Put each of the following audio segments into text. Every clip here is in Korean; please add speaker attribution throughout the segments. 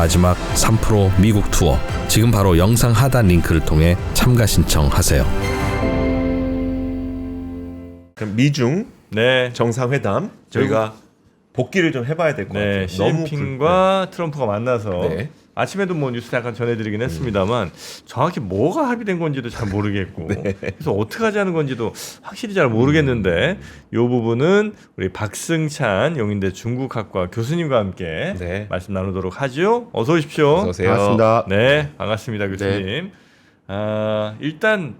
Speaker 1: 마지막 3프로 미국 투어. 지금 바로 영상 하단 링크를 통해 참가 신청하세요.
Speaker 2: 그럼 미중
Speaker 3: 네.
Speaker 2: 정상회담 저희가 복귀를 좀 해봐야 될 것 같아요.
Speaker 3: 시진핑과 트럼프가 만나서
Speaker 2: 네.
Speaker 3: 아침에도 뭐 뉴스 잠깐 전해드리긴 했습니다만 정확히 뭐가 합의된 건지도 잘 모르겠고 그래서 어떻게 하자는 건지도 확실히 잘 모르겠는데 이 부분은 우리 박승찬 용인대 중국학과 교수님과 함께
Speaker 2: 네.
Speaker 3: 말씀 나누도록 하죠. 어서 오십시오.
Speaker 2: 어서 오세요.
Speaker 4: 반갑습니다.
Speaker 3: 네, 반갑습니다, 교수님. 일단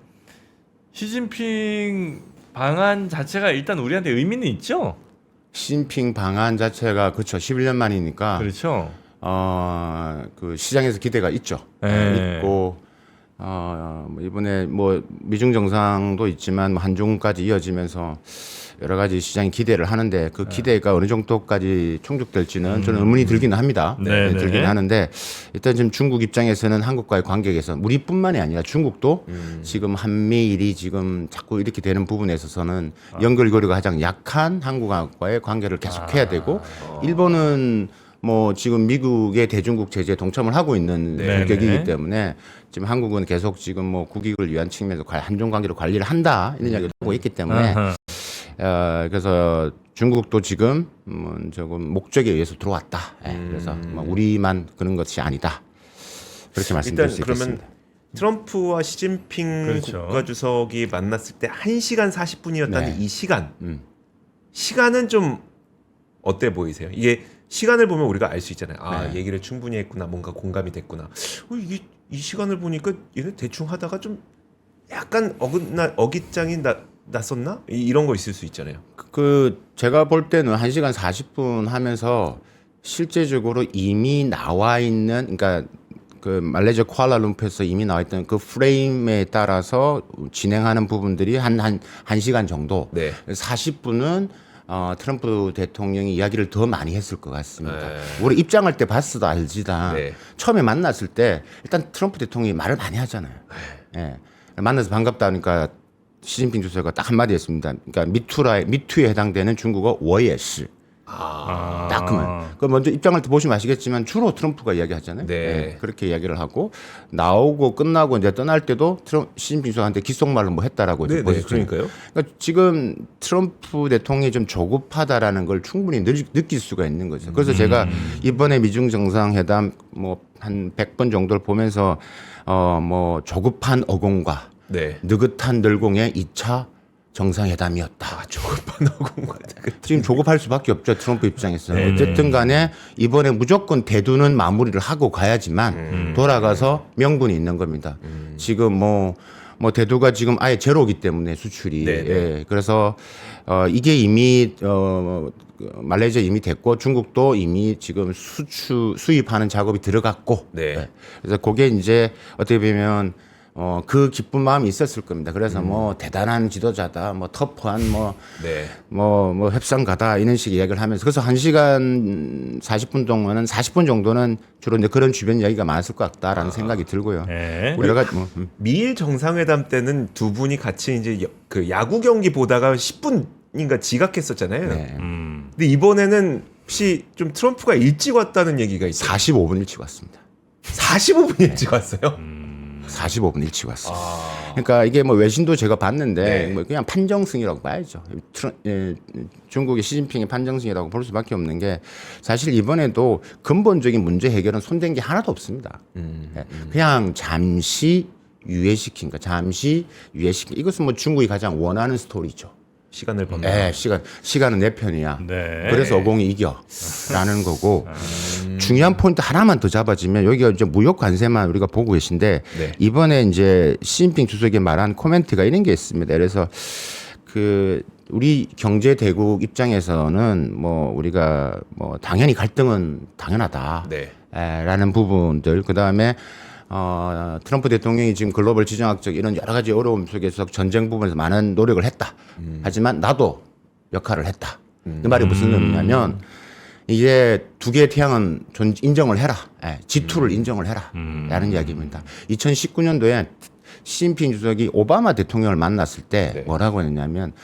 Speaker 3: 시진핑 방안 자체가 일단 우리한테 의미는 있죠.
Speaker 4: 시진핑 방안 자체가 그렇죠. 11년 만이니까
Speaker 3: 그렇죠.
Speaker 4: 그 시장에서 기대가 있죠.
Speaker 3: 네.
Speaker 4: 있고 뭐 이번에 뭐 미중 정상도 있지만 뭐 한중까지 이어지면서 여러 가지 시장이 기대를 하는데 그 기대가 어느 정도까지 충족될지는 저는 의문이 들기는 합니다.
Speaker 3: 네, 네.
Speaker 4: 들기는 하는데 일단 지금 중국 입장에서는 한국과의 관계에서 우리뿐만이 아니라 중국도 지금 한미일이 지금 자꾸 이렇게 되는 부분에 있어서는 연결고리가 가장 약한 한국과의 관계를 계속해야 되고 일본은 뭐 지금 미국의 대중국 제재에 동참을 하고 있는 국격이기 때문에 지금 한국은 계속 지금 뭐 국익을 위한 측면에서 한중 관계를 관리를 한다 이런 이야기를 하고 있기 때문에 그래서 중국도 지금 조금 목적에 의해서 들어왔다. 그래서 뭐 우리만 그런 것이 아니다. 그렇게 말씀드릴 수
Speaker 2: 일단
Speaker 4: 있겠습니다.
Speaker 2: 그러면 트럼프와 시진핑
Speaker 3: 그렇죠.
Speaker 2: 국가주석이 만났을 때 1시간 40분이었다는
Speaker 4: 네.
Speaker 2: 이 시간. 시간은 좀 어때 보이세요? 이게 시간을 보면 우리가 알 수 있잖아요. 얘기를 충분히 했구나. 뭔가 공감이 됐구나. 이 시간을 보니까 얘는 대충 하다가 좀 약간 어깃장이 났었나? 이런 거 있을 수 있잖아요.
Speaker 4: 그 제가 볼 때는 1시간 40분 하면서 실제적으로 이미 나와 있는 그러니까 그 말레이시아 쿠알라룸푸르에서 이미 나와 있던 그 프레임에 따라서 진행하는 부분들이 한 시간 정도.
Speaker 2: 네.
Speaker 4: 40분은 트럼프 대통령이 이야기를 더 많이 했을 것 같습니다. 우리 입장할 때 봤어도 알지다. 처음에 만났을 때 일단 트럼프 대통령이 말을 많이 하잖아요. 만나서 반갑다 하니까 시진핑 주석가 딱 한마디 했습니다. 그러니까 미투에 해당되는 중국어 워예시. 딱 그만. 그 먼저 입장할 때 보시면 아시겠지만 주로 트럼프가 이야기하잖아요. 그렇게 이야기를 하고 나오고 끝나고 이제 떠날 때도 시진핑 주석한테 귓속말로 뭐 했다라고 보셨죠.
Speaker 2: 그러니까요.
Speaker 4: 그러니까 지금 트럼프 대통령이 좀 조급하다라는 걸 충분히 느낄 수가 있는 거죠. 그래서 제가 이번에 미중 정상회담 뭐 한 100번 정도를 보면서 뭐 조급한 어공과 느긋한 늘공의 2차 정상회담이었다.
Speaker 2: 조급한 어공과
Speaker 4: 지금 조급할 수밖에 없죠. 트럼프 입장에서는. 어쨌든 간에 이번에 무조건 대두는 마무리를 하고 가야지만 돌아가서 명분이 있는 겁니다. 지금 뭐 대두가 지금 아예 제로이기 때문에 수출이. 그래서 이게 이미 말레이시아 이미 됐고 중국도 이미 지금 수입하는 작업이 들어갔고. 그래서 그게 이제 어떻게 보면 그 기쁜 마음이 있었을 겁니다. 그래서 뭐 대단한 지도자다, 뭐 터프한 뭐 협상가다 이런 식의 이야기를 하면서 그래서 1시간 40분 동안은 40분 정도는 주로 이제 그런 주변 이야기가 많았을 것 같다라는 생각이 들고요. 여러 가지
Speaker 2: 미일 정상회담 때는 두 분이 같이 이제 그 야구 경기 보다가 10분인가 지각했었잖아요. 근데 이번에는 혹시 좀 트럼프가 일찍 왔다는 얘기가 있어요.
Speaker 4: 45분 일찍 왔습니다.
Speaker 2: 45분 일찍 왔어요?
Speaker 4: 45분 일찍 왔어요. 그러니까 이게 뭐 외신도 제가 봤는데 뭐 그냥 판정승이라고 봐야죠. 중국의 시진핑의 판정승이라고 볼 수밖에 없는 게 사실 이번에도 근본적인 문제 해결은 손댄 게 하나도 없습니다. 그냥 잠시 유예시킨 거, 이것은 뭐 중국이 가장 원하는 스토리죠.
Speaker 2: 시간을 번다.
Speaker 4: 시간은 내 편이야. 그래서 어공이 이겨라는 거고 중요한 포인트 하나만 더 잡아주면 여기가 이제 무역 관세만 우리가 보고 계신데 이번에 이제 시진핑 주석이 말한 코멘트가 이런 게 있습니다. 그래서 그 우리 경제 대국 입장에서는 뭐 우리가 뭐 당연히 갈등은 당연하다. 라는 부분들 그다음에 트럼프 대통령이 지금 글로벌 지정학적 이런 여러 가지 어려움 속에서 전쟁 부분에서 많은 노력을 했다. 하지만 나도 역할을 했다. 그 말이 무슨 의미냐면 이제 두 개의 태양은 인정을 해라. G2를 인정을 해라. 라는 이야기입니다. 2019년도에 시진핑 주석이 오바마 대통령을 만났을 때 뭐라고 했냐면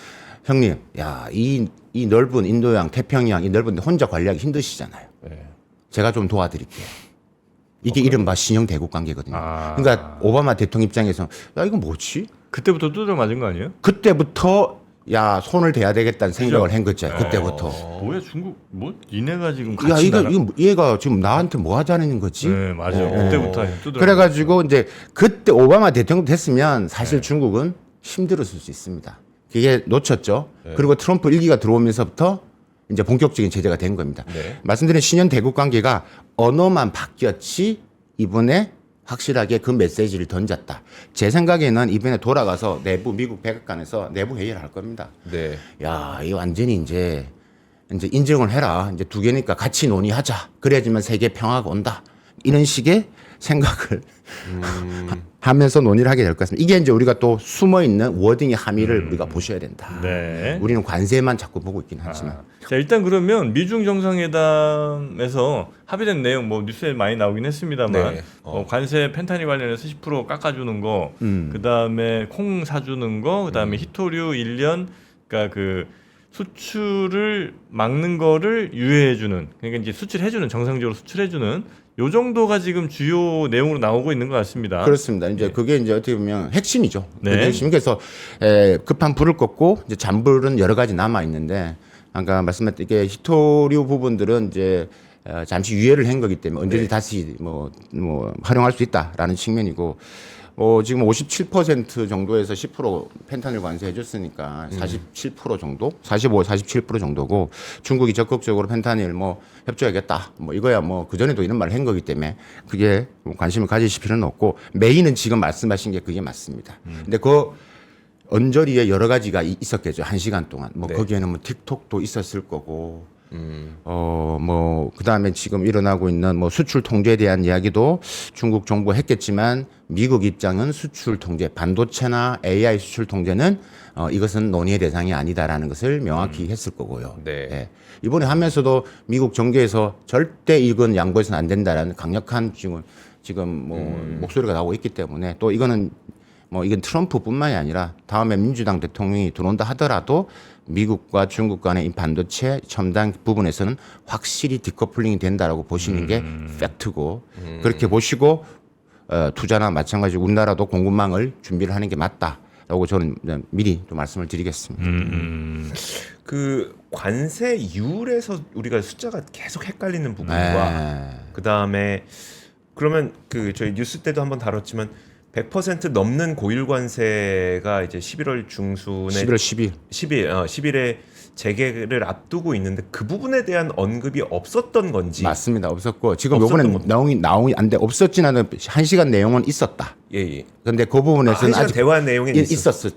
Speaker 4: 형님, 이 넓은 인도양, 태평양 이 넓은 데 혼자 관리하기 힘드시잖아요. 제가 좀 도와드릴게요. 이게 이른바 신형 대국 관계거든요. 그러니까 오바마 대통령 입장에서 야 이거 뭐지?
Speaker 3: 그때부터 두드려 맞은 거 아니에요?
Speaker 4: 그때부터 야 손을 대야 되겠다는 생각을 한 거죠. 그때부터.
Speaker 3: 뭐야 중국 뭐 니네가 지금
Speaker 4: 야
Speaker 3: 같이
Speaker 4: 이거
Speaker 3: 나라?
Speaker 4: 얘가 지금 나한테 뭐 하자는 거지?
Speaker 3: 네 맞아요. 그때부터 두드려.
Speaker 4: 그래가지고 이제 그때 오바마 대통령 됐으면 사실 중국은 힘들었을 수 있습니다. 그게 놓쳤죠. 그리고 트럼프 1기가 들어오면서부터 이제 본격적인 제재가 된 겁니다. 말씀드린 신형 대국 관계가 언어만 바뀌었지 이번에 확실하게 그 메시지를 던졌다. 제 생각에는 이번에 돌아가서 내부 미국 백악관에서 내부 회의를 할 겁니다.
Speaker 2: 네.
Speaker 4: 야, 이 완전히 이제 인정을 해라. 이제 두 개니까 같이 논의하자. 그래야지만 세계 평화가 온다. 이런 식의 생각을 하면서 논의를 하게 될 것 같습니다. 이게 이제 우리가 또 숨어 있는 워딩의 함의를 우리가 보셔야 된다.
Speaker 3: 네.
Speaker 4: 우리는 관세만 자꾸 보고 있긴 하지만.
Speaker 3: 자 일단 그러면 미중 정상회담에서 합의된 내용 뭐 뉴스에 많이 나오긴 했습니다만
Speaker 2: 네.
Speaker 3: 관세 펜타닐 관련해서 10% 깎아주는 거, 그 다음에 콩 사주는 거, 그 다음에 히토류 1년 그러니까 그 수출을 막는 거를 유예해주는 그러니까 이제 수출해주는 정상적으로 수출해주는 요 정도가 지금 주요 내용으로 나오고 있는 것 같습니다.
Speaker 4: 그렇습니다. 이제 그게 이제 어떻게 보면 핵심이죠.
Speaker 3: 네.
Speaker 4: 그게 핵심. 그래서 급한 불을 껐고 이제 잔불은 여러 가지 남아 있는데 아까 말씀드린 이게 히토류 부분들은 이제 잠시 유예를 한 거기 때문에 언제든지 다시 뭐 활용할 수 있다라는 측면이고. 지금 57% 정도에서 10% 펜타닐 관세해 줬으니까 47% 정도, 45, 47% 정도고 중국이 적극적으로 펜타닐 뭐 협조하겠다. 뭐 이거야 뭐 그전에도 이런 말을 한 거기 때문에 그게 뭐 관심을 가지실 필요는 없고 메인은 지금 말씀하신 게 그게 맞습니다. 근데 그 언저리에 여러 가지가 있었겠죠. 1시간 동안. 뭐 거기에는 뭐 틱톡도 있었을 거고 그 다음에 지금 일어나고 있는 뭐 수출 통제에 대한 이야기도 중국 정부가 했겠지만 미국 입장은 수출 통제, 반도체나 AI 수출 통제는 이것은 논의의 대상이 아니다라는 것을 명확히 했을 거고요.
Speaker 2: 네.
Speaker 4: 이번에 하면서도 미국 정계에서 절대 이건 양보해서는 안 된다라는 강력한 지금 목소리가 나오고 있기 때문에 또 이거는 이건 트럼프뿐만이 아니라 다음에 민주당 대통령이 들어온다 하더라도 미국과 중국 간의 이 반도체 첨단 부분에서는 확실히 디커플링이 된다라고 보시는 게 팩트고 그렇게 보시고 투자나 마찬가지로 우리나라도 공급망을 준비를 하는 게 맞다라고 저는 미리 또 말씀을 드리겠습니다.
Speaker 2: 그 관세율에서 우리가 숫자가 계속 헷갈리는 부분과 그 다음에 그러면 그 저희 뉴스 때도 한번 다뤘지만 100% 넘는 고율 관세가 이제 11월 중순에
Speaker 4: 11월 10일
Speaker 2: 10일에 재개를 앞두고 있는데 그 부분에 대한 언급이 없었던 건지
Speaker 4: 맞습니다. 없었고 지금 요번에 나오기 안 돼. 없었진 않은 1시간 내용은 있었다.
Speaker 2: 예.
Speaker 4: 근데 그 부분에서는
Speaker 2: 아직 대화 내용이
Speaker 4: 있었을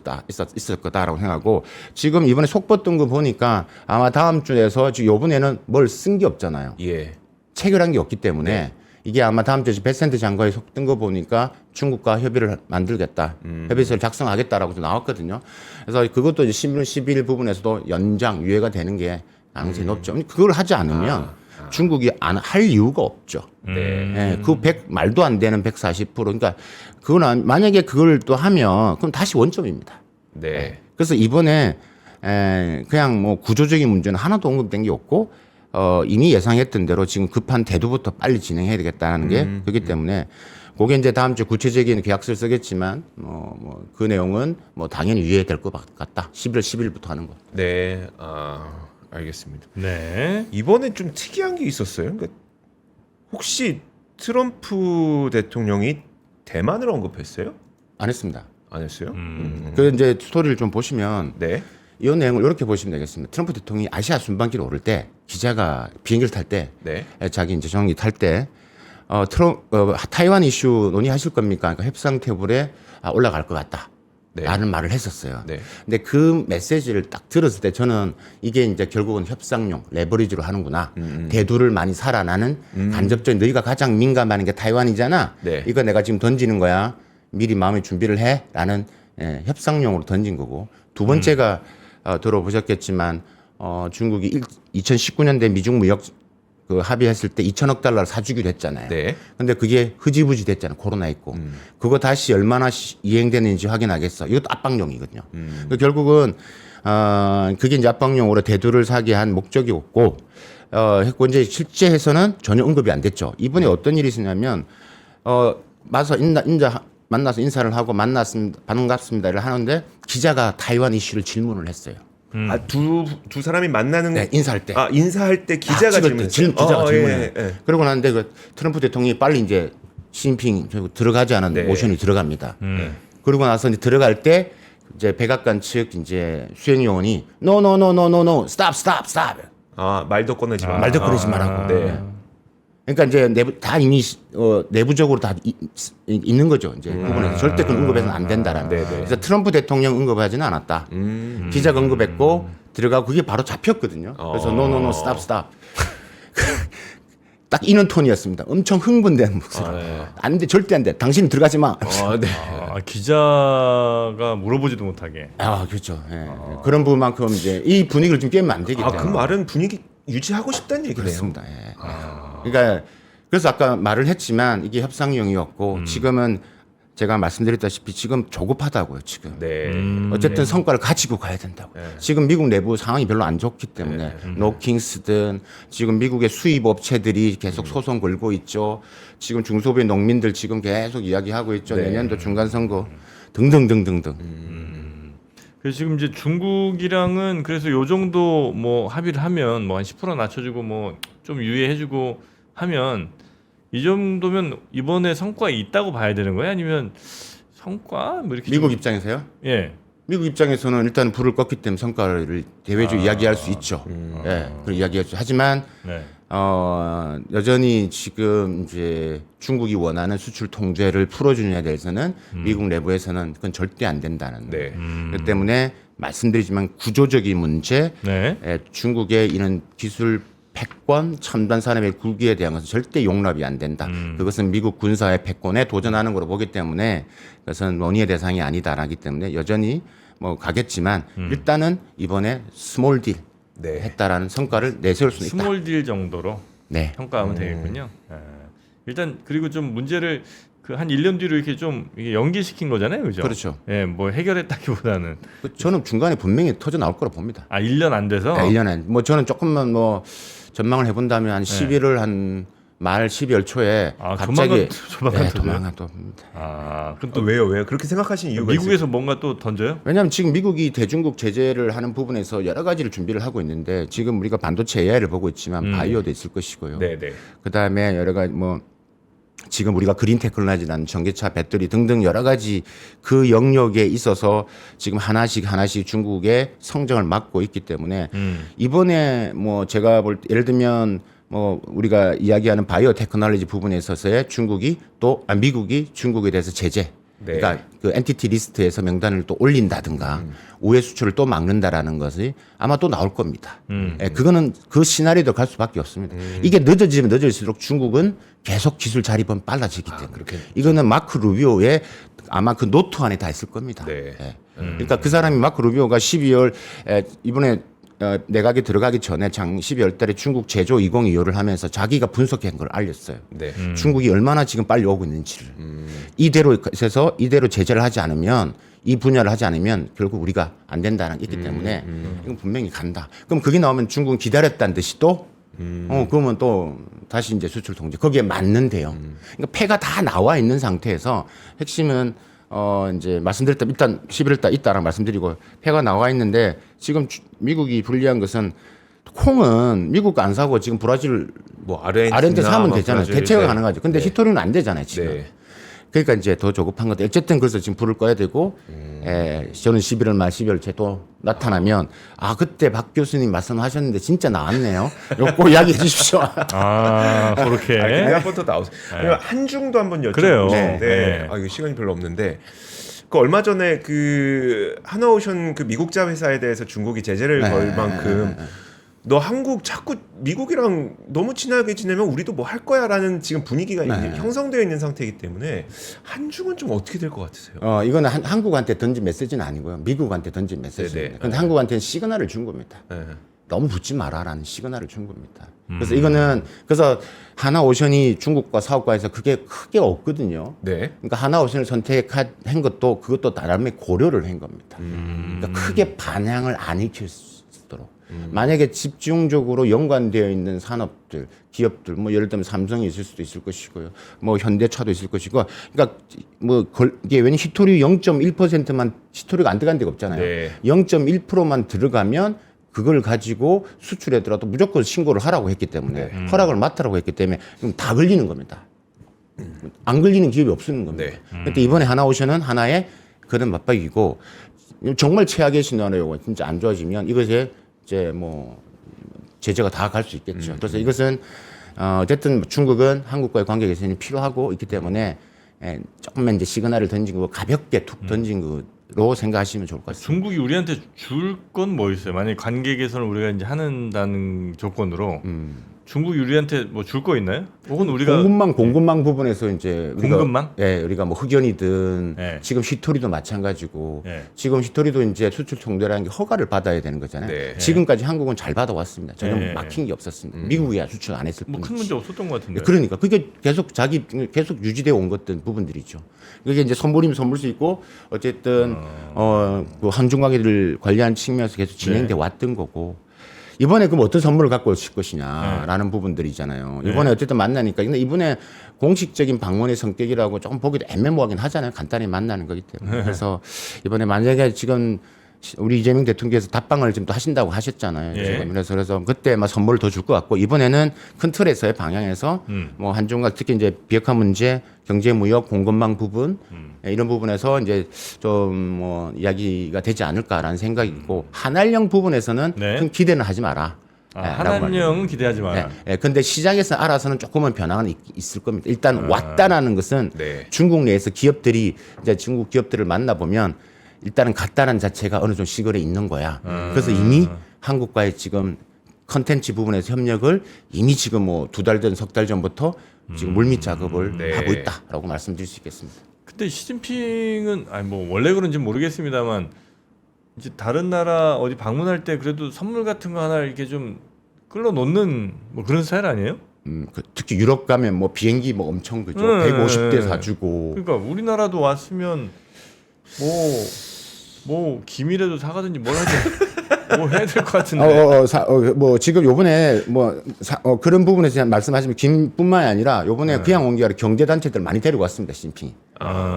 Speaker 4: 거다라고 생각하고 지금 이번에 속보 뜬 거 보니까 아마 다음 주에서 지금 요번에는 뭘 쓴 게 없잖아요.
Speaker 2: 예.
Speaker 4: 체결한 게 없기 때문에 이게 아마 다음 주에 베센트 장관이 속뜬 거 보니까 중국과 협의를 만들겠다. 협의서를 작성하겠다라고 나왔거든요. 그래서 그것도 이제 11월 10일 부분에서도 연장, 유예가 되는 게 가능성이 높죠. 그걸 하지 않으면 중국이 안 할 이유가 없죠. 네. 그 말도 안 되는 140%. 그러니까 그거는 만약에 그걸 또 하면 그럼 다시 원점입니다.
Speaker 2: 네.
Speaker 4: 그래서 이번에 그냥 뭐 구조적인 문제는 하나도 언급된 게 없고 이미 예상했던 대로 지금 급한 대두부터 빨리 진행해야 되겠다는 게 그렇기 때문에 그게 이제 다음 주 구체적인 계약서를 쓰겠지만 그 내용은 당연히 유예될 것 같다. 11월 10일부터 하는 거.
Speaker 2: 네. 알겠습니다.
Speaker 3: 네.
Speaker 2: 이번에 좀 특이한 게 있었어요. 그러니까 혹시 트럼프 대통령이 대만을 언급했어요?
Speaker 4: 안 했습니다.
Speaker 2: 안 했어요?
Speaker 4: 그 이제 스토리를 좀 보시면
Speaker 2: 네.
Speaker 4: 이 내용을 이렇게 보시면 되겠습니다. 트럼프 대통령이 아시아 순방기로 오를 때 기자가 비행기를 탈 때
Speaker 2: 네.
Speaker 4: 자기 이제 정기 탈 때 타이완 이슈 논의하실 겁니까? 그러니까 협상 테이블에 올라갈 것 같다.
Speaker 2: 네.
Speaker 4: 라는 말을 했었어요.
Speaker 2: 네.
Speaker 4: 근데 그 메시지를 딱 들었을 때 저는 이게 이제 결국은 협상용 레버리지로 하는구나. 대두를 많이 살아나는 간접적인 너희가 가장 민감한 게 타이완이잖아.
Speaker 2: 네.
Speaker 4: 이거 내가 지금 던지는 거야. 미리 마음의 준비를 해. 라는 협상용으로 던진 거고. 두 번째가 들어보셨겠지만 중국이 2019년대 미중 무역 그 합의했을 때 2천억 달러를 사주기로 했잖아요.
Speaker 2: 네.
Speaker 4: 근데 그게 흐지부지 됐잖아요. 코로나 있고. 그거 다시 얼마나 이행되는지 확인하겠어. 이것도 압박용이거든요. 그러니까 결국은 그게 이제 압박용으로 대두를 사게 한 목적이 없고 했고 이제 실제에서는 전혀 언급이 안 됐죠. 이번에 어떤 일이 있었냐면 만나서 인사를 하고 반갑습니다를 하는데 기자가 타이완 이슈를 질문을 했어요.
Speaker 2: 두 사람이 만나는
Speaker 4: 네, 인사할 때.
Speaker 2: 인사할 때 기자가 질문했어요.
Speaker 4: 기자가 질문해.
Speaker 2: 예, 예.
Speaker 4: 그러고 나는데 그 트럼프 대통령이 빨리 이제 시진핑 들어가지 않은
Speaker 2: 네.
Speaker 4: 모션이 들어갑니다. 그러고 나서 이제 들어갈 때 이제 백악관 측 이제 수행 요원이 no stop.
Speaker 2: 말도 꺼내지 마.
Speaker 4: 말도 꺼내지 말라고.
Speaker 2: 네.
Speaker 4: 그러니까 이제 다 이미 내부적으로 다 있는 거죠. 이제 부분에서 절대 그건 언급해서는 안 된다라는.
Speaker 2: 네네.
Speaker 4: 그래서 트럼프 대통령 언급하지는 않았다. 기자가 언급했고 들어가고 그게 바로 잡혔거든요. 그래서 no stop. 딱 이런 톤이었습니다. 엄청 흥분된 목소리.
Speaker 2: 네.
Speaker 4: 안 돼, 절대 안 돼. 당신 들어가지 마.
Speaker 2: 네.
Speaker 3: 기자가 물어보지도 못하게.
Speaker 4: 그렇죠. 예. 그런 부분만큼 이제 이 분위기를 좀 깨면 안 되기 때문에.
Speaker 2: 그 말은 분위기 유지하고 싶다는 얘기네요.
Speaker 4: 그렇습니다. 예. 그러니까 그래서 아까 말을 했지만 이게 협상용이었고 지금은 제가 말씀드렸다시피 지금 조급하다고요. 지금.
Speaker 2: 네.
Speaker 4: 어쨌든 성과를 가지고 가야 된다고. 지금 미국 내부 상황이 별로 안 좋기 때문에 노킹스든 지금 미국의 수입 업체들이 계속 소송 걸고 있죠. 지금 중소기업 농민들 지금 계속 이야기하고 있죠. 내년도 중간 선거 등등등등등.
Speaker 3: 그래서 지금 이제 중국이랑은 그래서 요 정도 뭐 합의를 하면 뭐 한 10% 낮춰주고 뭐 좀 유예해주고 하면 이 정도면 이번에 성과가 있다고 봐야 되는 거예요? 아니면 성과 뭐 이렇게
Speaker 4: 미국 입장에서요?
Speaker 3: 예.
Speaker 4: 미국 입장에서는 일단 불을 껐기 때문에 성과를 대외적으로 이야기할 수 있죠. 예, 그리고 이야기하죠. 하지만
Speaker 3: 네.
Speaker 4: 여전히 지금 이제 중국이 원하는 수출 통제를 풀어주느냐에 대해서는 미국 내부에서는 그건 절대 안 된다는.
Speaker 2: 네.
Speaker 4: 그렇기 때문에 말씀드리지만 구조적인 문제,
Speaker 3: 네.
Speaker 4: 중국의 이런 기술 패권, 첨단 산업의 굴기에 대한 것은 절대 용납이 안 된다. 그것은 미국 군사의 패권에 도전하는 걸로 보기 때문에 그것은 논의의 대상이 아니다라기 때문에 여전히 뭐 가겠지만 일단은 이번에 스몰 딜
Speaker 2: 네.
Speaker 4: 했다라는 성과를 내세울 수는 있다.
Speaker 3: 스몰 딜 정도로
Speaker 4: 네.
Speaker 3: 평가하면 되겠군요. 예. 일단 그리고 좀 문제를 그 한 1년 뒤로 이렇게 좀 이게 연기시킨 거잖아요, 그죠?
Speaker 4: 그렇죠.
Speaker 3: 예, 뭐 해결했다기보다는
Speaker 4: 저는 중간에 분명히 터져 나올 거라 봅니다.
Speaker 3: 1년 안 돼서.
Speaker 4: 1년에 뭐 저는 조금만 뭐 전망을 해본다면 한 11월 한 말 12월 초에 갑자기
Speaker 3: 조만간
Speaker 4: 도망가 또 봅니다.
Speaker 3: 그럼 또
Speaker 2: 왜요? 그렇게 생각하신 이유가
Speaker 3: 미국에서
Speaker 2: 있어요?
Speaker 3: 뭔가 또 던져요?
Speaker 4: 왜냐하면 지금 미국이 대중국 제재를 하는 부분에서 여러 가지를 준비를 하고 있는데 지금 우리가 반도체 AI를 보고 있지만 바이오도 있을 것이고요.
Speaker 2: 네네.
Speaker 4: 그다음에 여러 가지 뭐 지금 우리가 그린 테크놀로지라는 전기차 배터리 등등 여러 가지 그 영역에 있어서 지금 하나씩 하나씩 중국의 성장을 막고 있기 때문에 이번에 뭐 제가 볼 때 예를 들면 뭐 우리가 이야기하는 바이오 테크놀로지 부분에 있어서의 중국이 또 미국이 중국에 대해서 제재
Speaker 2: 네.
Speaker 4: 그러니까 그 엔티티 리스트에서 명단을 또 올린다든가 우회 수출을 또 막는다라는 것이 아마 또 나올 겁니다. 예, 그거는 그 시나리오도 갈 수밖에 없습니다. 이게 늦어지면 늦어질수록 중국은 계속 기술 자립은 빨라지기 때문에 이거는 마크 루비오의 아마 그 노트 안에 다 있을 겁니다.
Speaker 2: 네.
Speaker 4: 예. 그러니까 그 사람이 마크 루비오가 12월 이번에 내각에 들어가기 전에 12월 달에 중국 제조 2025를 하면서 자기가 분석한 걸 알렸어요.
Speaker 2: 네.
Speaker 4: 중국이 얼마나 지금 빨리 오고 있는지를. 이대로 해서 이대로 제재를 하지 않으면 이 분야를 하지 않으면 결국 우리가 안 된다는 게 있기 때문에 이건 분명히 간다. 그럼 그게 나오면 중국은 기다렸다는 듯이 또 그러면 또 다시 이제 수출 통제 거기에 맞는데요. 그러니까 패가 다 나와 있는 상태에서 핵심은 이제 말씀드렸다 일단 11월 달 있다라고 말씀드리고 패가 나와 있는데 지금 미국이 불리한 것은 콩은 미국 안 사고 지금 브라질
Speaker 2: 뭐
Speaker 4: 아르헨티나 사면 되잖아요.
Speaker 2: 브라질,
Speaker 4: 대체가
Speaker 2: 네.
Speaker 4: 가능하죠. 근데
Speaker 2: 네.
Speaker 4: 히토리는 안 되잖아요, 지금.
Speaker 2: 네.
Speaker 4: 그러니까 이제 더 조급한 건데 어쨌든 그래서 지금 불을 꺼야 되고 저는 11월 말 12월 째 또 나타나면 그때 박 교수님 말씀하셨는데 진짜 나왔네요. 요거 이야기해 주십시오.
Speaker 3: 그렇게.
Speaker 2: 근데 한번 더 나오세요. 그리고 한중도 한번
Speaker 3: 그래요.
Speaker 2: 여쭤보는데
Speaker 3: 네.
Speaker 2: 이거 시간이 별로 없는데 그 얼마 전에 그 하나오션 그 미국자 회사에 대해서 중국이 제재를 걸 만큼 너 한국 자꾸 미국이랑 너무 친하게 지내면 우리도 뭐 할 거야라는 지금 분위기가 이제 형성되어 있는 상태이기 때문에 한중은 좀 어떻게 될 것 같으세요?
Speaker 4: 이거는 한국한테 던진 메시지는 아니고요. 미국한테 던진 메시지입니다. 근데 한국한테는 시그널을 준 겁니다. 너무 붙지 마라라는 시그널을 준 겁니다. 그래서 이거는 그래서 하나오션이 중국과 사업과에서 그게 크게 없거든요.
Speaker 2: 네.
Speaker 4: 그러니까 하나오션을 선택한 것도 그것도 나름의 고려를 한 겁니다. 그러니까 크게 반향을 안 일으킬 수 있도록. 만약에 집중적으로 연관되어 있는 산업들, 기업들, 뭐 예를 들면 삼성이 있을 수도 있을 것이고요, 뭐 현대차도 있을 것이고, 그러니까 뭐 이게 왜냐 히토리 0.1%만 히토리가 안 들어간 데가 없잖아요.
Speaker 2: 네.
Speaker 4: 0.1%만 들어가면 그걸 가지고 수출하더라도 무조건 신고를 하라고 했기 때문에 허락을 맡으라고 했기 때문에 그럼 다 걸리는 겁니다. 안 걸리는 기업이 없는 겁니다.
Speaker 2: 네.
Speaker 4: 그런데 이번에 하나오션은 하나의 그런 맞박이고 정말 최악의 시나리오가 진짜 안 좋아지면 이것에 이제 뭐 제재가 다 갈 수 있겠죠. 그래서 이것은 어쨌든 중국은 한국과의 관계 개선이 필요하고 있기 때문에 조금만 이제 시그널을 던진 거 가볍게 툭 던진 거로 생각하시면 좋을 것 같습니다.
Speaker 3: 중국이 우리한테 줄 건 뭐 있어요? 만약 관계 개선을 우리가 이제 하는다는 조건으로 중국이 우리한테 뭐 줄 거 있나요? 혹은 우리가
Speaker 4: 공급망 부분에서 이제
Speaker 3: 공급망?
Speaker 4: 우리가 뭐 흑연이든
Speaker 3: 네.
Speaker 4: 지금 히토리도 마찬가지고
Speaker 3: 네.
Speaker 4: 지금 히토리도 이제 수출 통제라는 게 허가를 받아야 되는 거잖아요.
Speaker 2: 네.
Speaker 4: 지금까지 한국은 잘 받아왔습니다. 전혀
Speaker 3: 네.
Speaker 4: 막힌 게 없었습니다. 미국이야 수출 안 했을
Speaker 3: 뭐
Speaker 4: 뿐이지.
Speaker 3: 큰 문제 없었던 것 같은데.
Speaker 4: 그러니까 그게 계속 유지되어 온 것들 부분들이죠. 그게 이제 선물이면 선물 수 있고 어쨌든 그 한중 관계를 관리하는 측면에서 계속 진행돼 왔던 거고. 이번에 그럼 어떤 선물을 갖고 오실 것이냐라는 부분들이잖아요. 이번에 어쨌든 만나니까 근데 이번에 공식적인 방문의 성격이라고 조금 보기도 애매모호하긴 하잖아요. 간단히 만나는 거기 때문에. 그래서 이번에 만약에 지금 우리 이재명 대통령께서 답방을 지금 또 하신다고 하셨잖아요.
Speaker 3: 예.
Speaker 4: 지금. 그래서 그때 막 선물을 더 줄 것 같고 이번에는 큰 틀에서의 방향에서 뭐 한중과 특히 이제 비핵화 문제, 경제 무역, 공급망 부분 이런 부분에서 이제 좀 뭐 이야기가 되지 않을까라는 생각이 있고 한알령 부분에서는
Speaker 3: 네.
Speaker 4: 큰 기대는 하지 마라.
Speaker 3: 한한령은 기대하지 마라.
Speaker 4: 근데 시장에서 알아서는 조금은 변화는 있을 겁니다. 일단 왔다라는 것은
Speaker 2: 네.
Speaker 4: 중국 내에서 기업들이 이제 중국 기업들을 만나 보면 일단은 갔다는 자체가 어느 정도 시골에 있는 거야. 그래서 이미 한국과의 지금 컨텐츠 부분에서 협력을 이미 지금 뭐 2달 전, 석 달 전부터 지금 물밑 작업을
Speaker 2: 네.
Speaker 4: 하고 있다라고 말씀드릴 수 있겠습니다.
Speaker 3: 근데 시진핑은 아니 뭐 원래 그런지 모르겠습니다만 이제 다른 나라 어디 방문할 때 그래도 선물 같은 거 하나 이렇게 좀 끌어 놓는 뭐 그런 스타일 아니에요?
Speaker 4: 특히 유럽 가면 뭐 비행기 뭐 엄청 그죠. 150대 사주고.
Speaker 3: 그러니까 우리나라도 왔으면 뭐 기밀에도 사가든지 뭘 하든 뭐 해야 될 것 같은데.
Speaker 4: 뭐 지금 요번에 그런 부분에서 그냥 말씀하시면 김뿐만이 아니라 요번에 그냥 온 게 아니라 경제 단체들 많이 데리고 왔습니다. 시진핑이.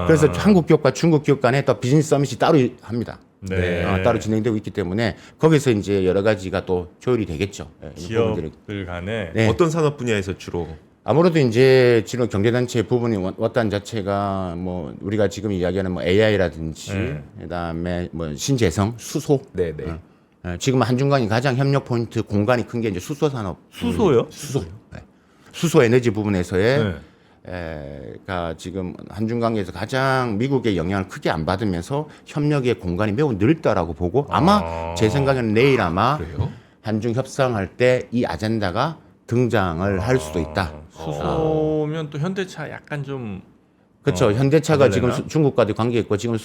Speaker 4: 그래서 한국 기업과 중국 기업 간에 또 비즈니스 서밋이 따로 합니다.
Speaker 3: 네.
Speaker 4: 따로 진행되고 있기 때문에 거기서 이제 여러 가지가 또 조율이 되겠죠.
Speaker 3: 기업들 간에
Speaker 4: 네.
Speaker 2: 어떤 산업 분야에서 주로
Speaker 4: 아무래도 이제 지금 경제단체 부분이 왔다는 자체가 뭐 우리가 지금 이야기하는 뭐 AI라든지 그다음에 뭐 신재생, 수소.
Speaker 2: 네네.
Speaker 4: 지금 한중간이 가장 협력 포인트 공간이 큰 게 이제 수소 산업.
Speaker 3: 수소요?
Speaker 4: 수소. 네. 수소 에너지 부분에서의
Speaker 3: 네.
Speaker 4: 가 지금 한중 관계에서 가장 미국의 영향을 크게 안 받으면서 협력의 공간이 매우 넓다라고 보고 아마 제 생각에는 내일 아마
Speaker 2: 그래요?
Speaker 4: 한중 협상할 때 이 아젠다가 등장을 할 수도 있다.
Speaker 3: 수소면 또 현대차 약간 좀
Speaker 4: 그렇죠. 현대차가 지금
Speaker 3: 되나?
Speaker 4: 중국과도 관계 있고 지금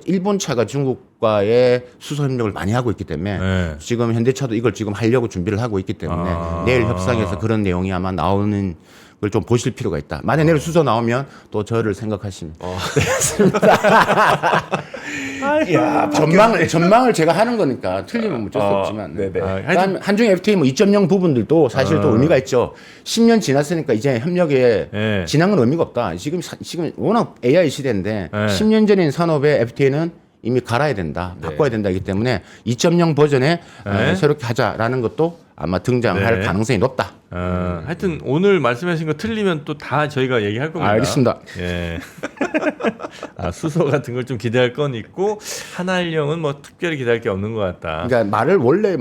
Speaker 4: 일본차가 중국과의 수소 협력을 많이 하고 있기 때문에
Speaker 3: 네.
Speaker 4: 지금 현대차도 이걸 지금 하려고 준비를 하고 있기 때문에 내일 협상에서 그런 내용이 아마 나오는 걸 좀 보실 필요가 있다. 만약 내일 수소 나오면 또 저를 생각하시면 되겠습니다. 전망을 제가 하는 거니까 틀리면 어쩔 수 없지만.
Speaker 2: 네네.
Speaker 4: 그다음 한중 FTA 뭐 2.0 부분들도 사실 또 의미가 있죠. 10년 지났으니까 이제 협력에
Speaker 3: 네.
Speaker 4: 진앙은 의미가 없다. 지금 워낙 AI 시대인데 10년 전인 산업의 FTA는 이미 갈아야 된다, 바꿔야 된다기 때문에 2.0 버전에 새롭게 하자라는 것도 아마 등장할 가능성이 높다.
Speaker 3: 하여튼 오늘 말씀하신 거 틀리면 또 다 저희가 얘기할 겁니다.
Speaker 4: 알겠습니다.
Speaker 3: 예. 수소 같은 걸 좀 기대할 건 있고 한알령은 뭐 특별히 기대할 게 없는 것 같다.
Speaker 4: 그러니까 말을 원래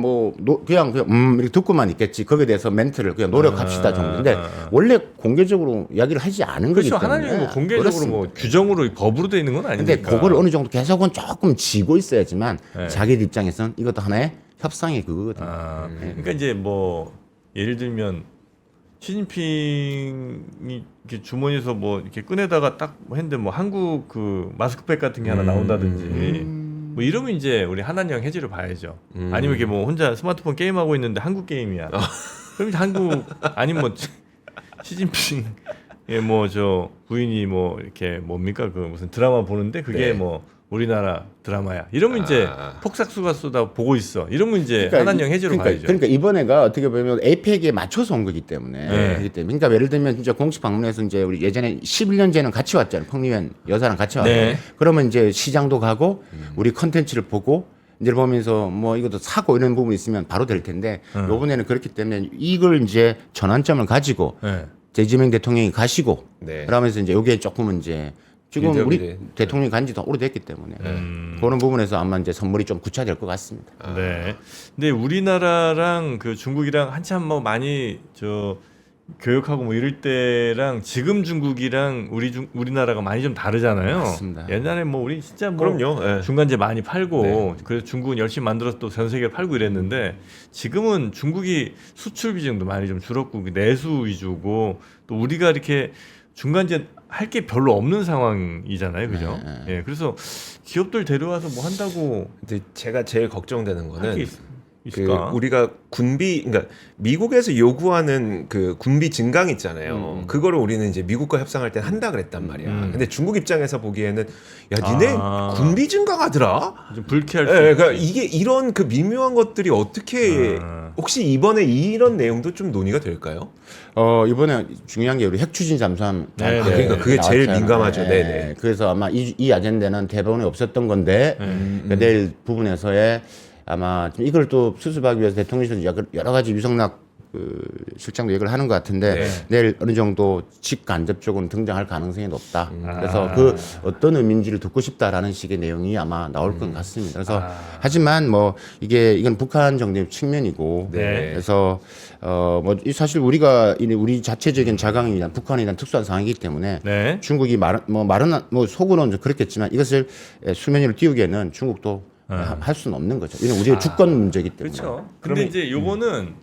Speaker 4: 그냥 이렇게 듣고만 있겠지. 거기에 대해서 멘트를 그냥 노력합시다 정도인데 원래 공개적으로 이야기를 하지 않은 거기
Speaker 3: 그렇죠.
Speaker 4: 때문에.
Speaker 3: 한알령은 뭐 공개적으로 뭐 규정으로 법으로 돼 있는 건 아니니까.
Speaker 4: 근데 그걸 어느 정도 계속은 조금 쥐고 있어야지만 자기들 입장에서는 이것도 하나의 협상의 그거거든요.
Speaker 3: 그러니까 이제 뭐 예를 들면 시진핑이 이렇게 주머니에서 뭐 이렇게 꺼내다가 딱 했는데 뭐 한국 그 마스크팩 같은 게 하나 나온다든지 뭐 이러면 이제 우리 한한령 해지를 봐야죠. 아니면 이렇게 뭐 혼자 스마트폰 게임하고 있는데 한국 게임이야. 그럼 이제 한국 아니면 뭐 시진핑 뭐 저 부인이 뭐 이렇게 뭡니까 그 무슨 드라마 보는데 그게 뭐 우리나라 드라마야. 이러면 이제 폭삭수가 쏟아 보고 있어. 이러면 이제 하단령 해제로 가야죠.
Speaker 4: 그러니까 이번에가 어떻게 보면 에이펙에 맞춰서 온 거기 때문에.
Speaker 3: 네.
Speaker 4: 그러니까 예를 들면 진짜 공식 방문해서 이제 우리 예전에 11년 전에는 같이 왔잖아요. 펑리웬 여사랑 같이 왔잖아요.
Speaker 3: 네.
Speaker 4: 그러면 이제 시장도 가고 우리 컨텐츠를 보고 이제 보면서 뭐 이것도 사고 이런 부분이 있으면 바로 될 텐데 요번에는 그렇기 때문에 이걸 이제 전환점을 가지고
Speaker 3: 네.
Speaker 4: 이재명 대통령이 가시고
Speaker 2: 네.
Speaker 4: 그러면서 이제 요게 조금은 이제 지금
Speaker 2: 빌드업이
Speaker 4: 우리
Speaker 2: 돼.
Speaker 4: 대통령이 간지 더 오래됐기 때문에 그런 부분에서 아마 이제 선물이 좀 구차될 것 같습니다.
Speaker 3: 네. 근데 우리나라랑 그 중국이랑 한참 뭐 많이 교역하고 뭐 이럴 때랑 지금 중국이랑 우리나라가 많이 좀 다르잖아요.
Speaker 4: 맞습니다.
Speaker 3: 옛날에 뭐 우리 진짜 뭐
Speaker 2: 그럼요. 예.
Speaker 3: 중간재 많이 팔고
Speaker 2: 네.
Speaker 3: 그래서 중국은 열심히 만들어서 또 전 세계에 팔고 이랬는데 지금은 중국이 수출 비중도 많이 좀 줄었고 내수 위주고 또 우리가 이렇게 중간재 할 게 별로 없는 상황이잖아요, 그죠? 예, 그래서 기업들 데려와서 뭐 한다고
Speaker 2: 근데 제가 제일 걱정되는
Speaker 3: 할
Speaker 2: 거는
Speaker 3: 게 있을까?
Speaker 2: 우리가 그러니까 미국에서 요구하는 그 군비 증강 있잖아요. 그거를 우리는 이제 미국과 협상할 때 한다 그랬단 말이야. 근데 중국 입장에서 보기에는 야, 니네 군비 증강하더라?
Speaker 3: 좀 불쾌할 수
Speaker 2: 예,
Speaker 3: 있지.
Speaker 2: 그러니까 이게 이런 그 미묘한 것들이 어떻게 혹시 이번에 이런 내용도 좀 논의가 될까요?
Speaker 4: 이번에 중요한 게 우리 핵 추진 잠수함.
Speaker 3: 네,
Speaker 2: 그러니까 그게 제일
Speaker 4: 나왔잖아요.
Speaker 2: 민감하죠.
Speaker 4: 네.
Speaker 2: 네네.
Speaker 4: 그래서 아마 이 아젠다는 대본에 없었던 건데 내일 부분에서의 아마 좀 이걸 또 수습하기 위해서 대통령실에서 여러 가지 유성락 실장도 얘기를 하는 것 같은데
Speaker 2: 네.
Speaker 4: 내일 어느 정도 직간접적으로 등장할 가능성이 높다. 그래서 그 어떤 의미인지를 듣고 싶다라는 식의 내용이 아마 나올 것 같습니다. 그래서 하지만 뭐 이건 북한 정도의 측면이고
Speaker 2: 네.
Speaker 4: 그래서 뭐 사실 우리 자체적인 자강이나 북한에 대한 특수한 상황이기 때문에
Speaker 3: 네.
Speaker 4: 중국이 말은 속으로는 좀 그렇겠지만 이것을 수면 위로 띄우기에는 중국도 할 수는 없는 거죠. 이건 우리의 주권 문제이기 때문에.
Speaker 3: 그렇죠. 근데 이제 요거는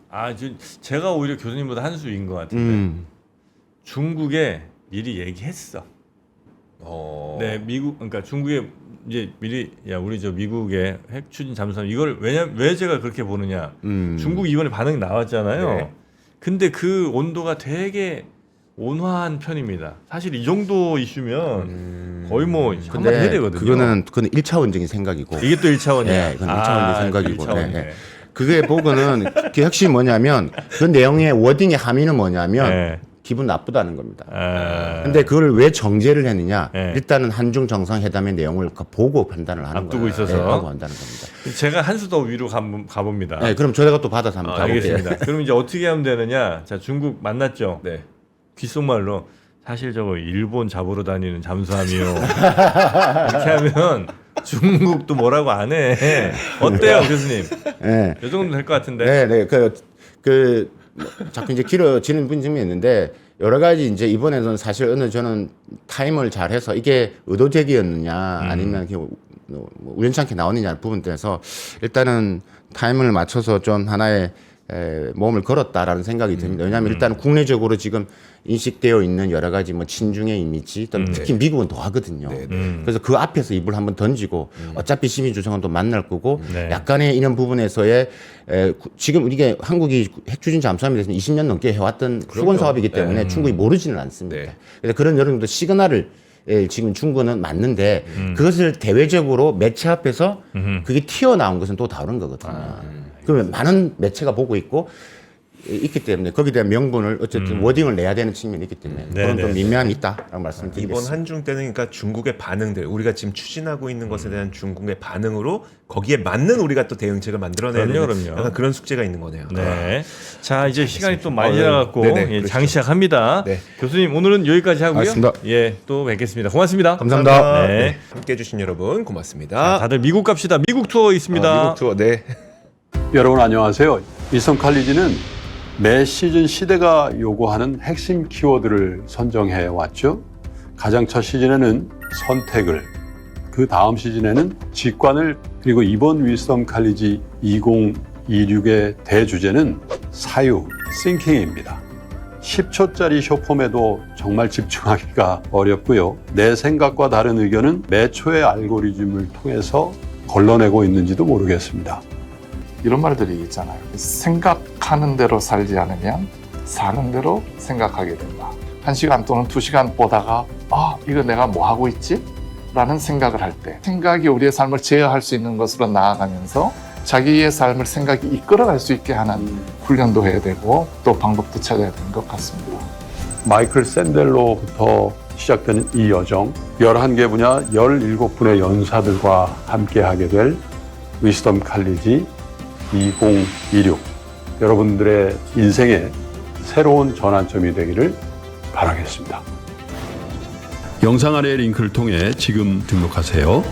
Speaker 3: 제가 오히려 교수님보다 한 수인 것 같은데 중국에 미리 얘기했어. 네, 그러니까 중국에 이제 미리 우리 미국의 핵 추진 잠수함 이걸 왜 제가 그렇게 보느냐? 중국 이번에 반응이 나왔잖아요.
Speaker 2: 네.
Speaker 3: 근데 그 온도가 되게 온화한 편입니다. 사실 이 정도 이슈면 거의 뭐 한마디 해야 되거든요.
Speaker 4: 그건 1차원적인 생각이고.
Speaker 3: 이게 또 1차원이야.
Speaker 4: 네, 그건 1차원적인 생각이고.
Speaker 3: 1차원이네.
Speaker 4: 네. 그게 보고는 그 핵심이 뭐냐면 그 내용의 워딩의 함의는 뭐냐면
Speaker 3: 네.
Speaker 4: 기분 나쁘다는 겁니다. 근데 그걸 왜 정제를 했느냐?
Speaker 3: 네.
Speaker 4: 일단은 한중 정상회담의 내용을 보고 판단을 하는
Speaker 3: 앞두고
Speaker 4: 거예요.
Speaker 3: 있어서.
Speaker 4: 네, 보고 한다는 겁니다.
Speaker 3: 제가 한 수 더 위로 가봅니다.
Speaker 4: 네, 그럼 저희가 또 받아서 한번 가볼게요.
Speaker 3: 알겠습니다. 그럼 이제 어떻게 하면 되느냐? 자, 중국 만났죠.
Speaker 2: 네.
Speaker 3: 귓속말로 사실 저거 일본 잡으러 다니는 잠수함이요. 이렇게 하면 중국도 뭐라고 안 해. 어때요, 교수님?
Speaker 4: 네.
Speaker 3: 이 정도 될 것 같은데.
Speaker 4: 네. 자꾸 이제 길어지는 분점이 있는데 여러 가지 이제 이번에는 사실 저는 타임을 잘해서 이게 의도적이었느냐 아니면 우연찮게 나오느냐 부분들에서 일단은 타임을 맞춰서 좀 하나의 몸을 걸었다라는 생각이 듭니다. 왜냐하면 일단 국내적으로 지금 인식되어 있는 여러 가지 뭐 친중의 이미지, 또 특히 미국은 더 하거든요. 그래서 그 앞에서 입을 한번 던지고 어차피 시민주성은 또 만날 거고
Speaker 3: 네.
Speaker 4: 약간의 이런 부분에서의 지금 이게 한국이 핵추진 잠수함에 대해서 20년 넘게 해왔던 수건 사업이기 때문에 충분히 모르지는 않습니다.
Speaker 2: 네.
Speaker 4: 그래서 그런 여러 정도 시그널을 지금 준 거는 맞는데 그것을 대외적으로 매체 앞에서 그게 튀어나온 것은 또 다른 거거든요. 그러면 많은 매체가 보고 있기 때문에 거기에 대한 명분을 어쨌든 워딩을 내야 되는 측면이 있기 때문에 그런 좀 미묘함이 있다라고 말씀드리겠습니다.
Speaker 2: 이번 한중 때는 그러니까 중국의 반응들 우리가 지금 추진하고 있는 것에 대한 중국의 반응으로 거기에 맞는 우리가 또 대응책을 만들어내는
Speaker 3: 그럼요.
Speaker 2: 약간 그런 숙제가 있는 거네요.
Speaker 3: 네. 자, 이제 시간이 또 많이
Speaker 2: 네.
Speaker 3: 지나갔고
Speaker 2: 네네,
Speaker 3: 예,
Speaker 2: 그렇죠.
Speaker 3: 장 시작합니다.
Speaker 2: 네.
Speaker 3: 교수님 오늘은 여기까지 하고요.
Speaker 4: 알겠습니다.
Speaker 3: 예, 또 뵙겠습니다. 고맙습니다.
Speaker 4: 감사합니다.
Speaker 3: 네.
Speaker 2: 함께 해주신 여러분 고맙습니다.
Speaker 3: 다들 미국 갑시다. 미국 투어 있습니다.
Speaker 2: 미국 투어 네.
Speaker 5: 여러분 안녕하세요. 위성 칼리지는 매 시즌 시대가 요구하는 핵심 키워드를 선정해 왔죠. 가장 첫 시즌에는 선택을, 그 다음 시즌에는 직관을, 그리고 이번 위성 칼리지 2026의 대주제는 사유, 싱킹입니다. 10초짜리 쇼폼에도 정말 집중하기가 어렵고요. 내 생각과 다른 의견은 매 초의 알고리즘을 통해서 걸러내고 있는지도 모르겠습니다.
Speaker 6: 이런 말들이 있잖아요. 생각하는 대로 살지 않으면 사는 대로 생각하게 된다. 1시간 또는 2시간 보다가 이거 내가 뭐 하고 있지? 라는 생각을 할 때 생각이 우리의 삶을 제어할 수 있는 것으로 나아가면서 자기의 삶을 생각이 이끌어갈 수 있게 하는 훈련도 해야 되고 또 방법도 찾아야 되는 것 같습니다.
Speaker 5: 마이클 샌델로부터 시작되는 이 여정, 11개 분야 17분의 연사들과 함께하게 될 위스덤 칼리지 2026. 여러분들의 인생의 새로운 전환점이 되기를 바라겠습니다.
Speaker 7: 영상 아래 링크를 통해 지금 등록하세요.